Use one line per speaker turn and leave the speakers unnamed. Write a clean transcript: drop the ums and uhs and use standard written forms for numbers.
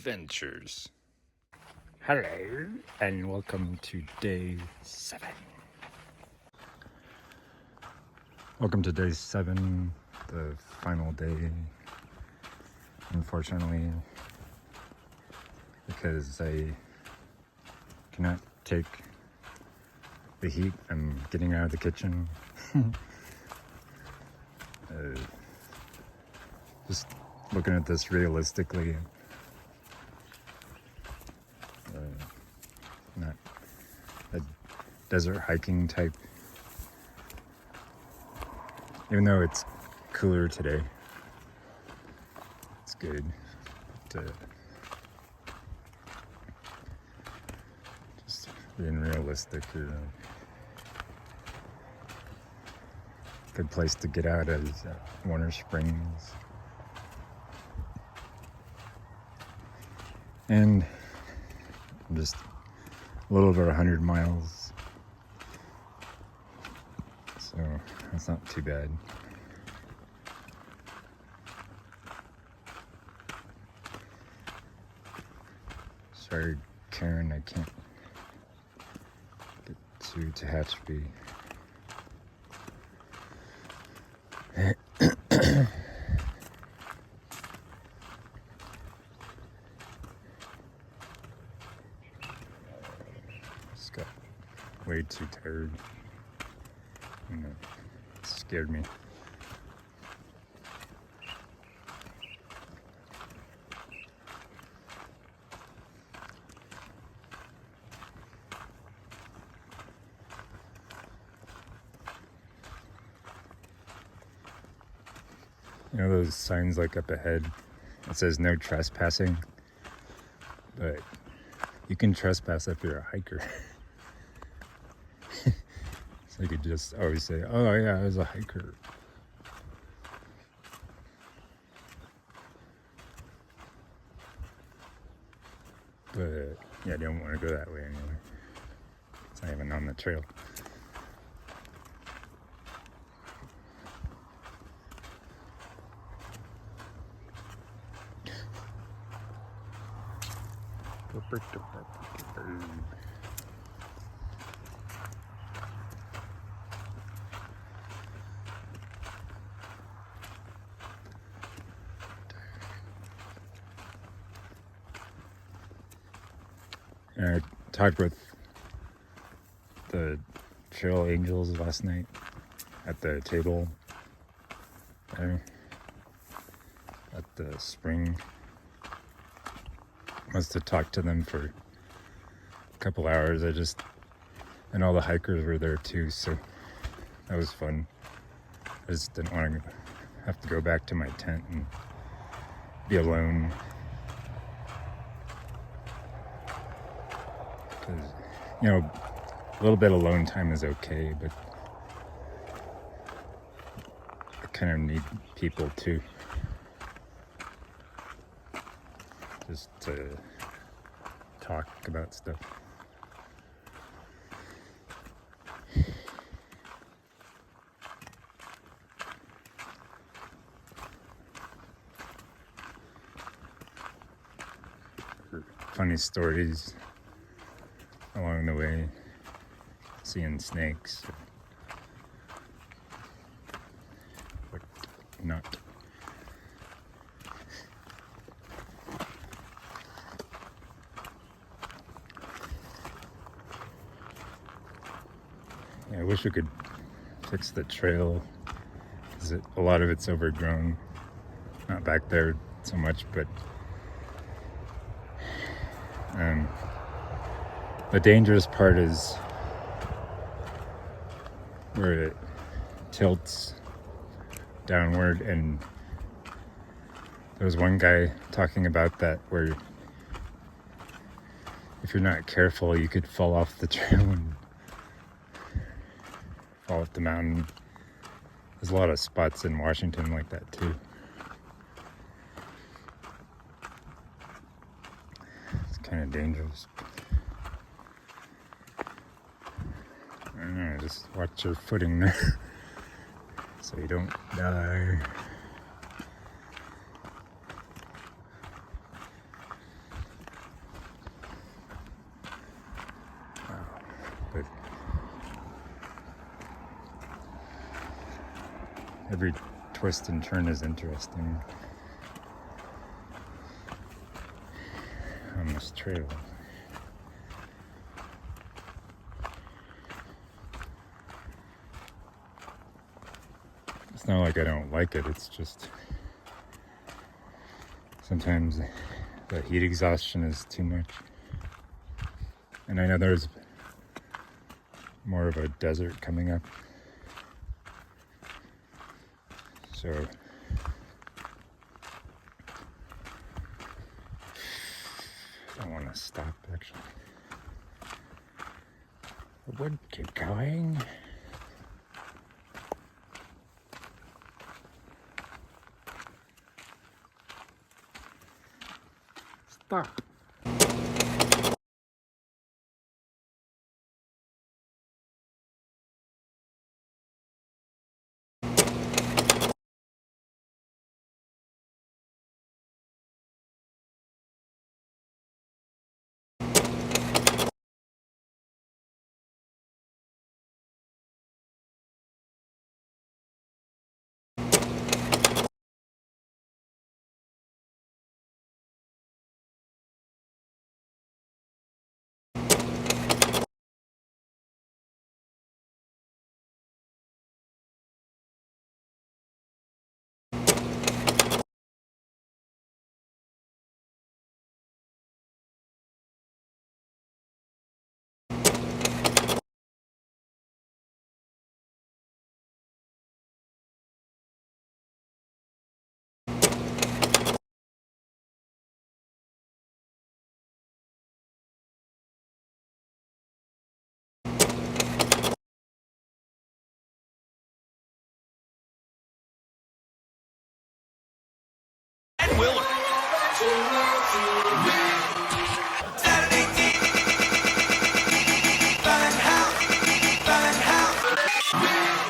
adventures.
Hello, and welcome to day 7. Welcome to day 7, the final day. Unfortunately, because I cannot take the heat, I'm getting out of the kitchen. Just looking at this realistically, not a desert hiking type. Even though it's cooler today, it's good. But, just being realistic, good place to get out is Warner Springs. And I'm just a little over 100 miles, so that's not too bad. Sorry, Karen, I can't get to Tehachapi. Just got way too tired, and it scared me. You know those signs like up ahead? It says no trespassing, but you can trespass if you're a hiker. So you could just always say, oh yeah, I was a hiker. But yeah, I don't want to go that way anyway. It's not even on the trail. I talked with the trail angels last night at the table there at the spring. Must have talked to them for a couple hours. And all the hikers were there too, so that was fun. I just didn't want to have to go back to my tent and be alone. Because, a little bit of alone time is okay, but I kind of need people too. Just to talk about stuff. Funny stories along the way, seeing snakes, but not. Yeah, I wish we could fix the trail, because a lot of it's overgrown. Not back there so much, but the dangerous part is where it tilts downward, and there was one guy talking about that where if you're not careful you could fall off the trail and fall off the mountain. There's a lot of spots in Washington like that too. It's kind of dangerous. I don't know, just watch your footing there so you don't die. every twist and turn is interesting on this trail. It's not like I don't like it, it's just sometimes the heat exhaustion is too much. And I know there's more of a desert coming up. So I don't want to stop actually. I would keep going. Stop.
Willard.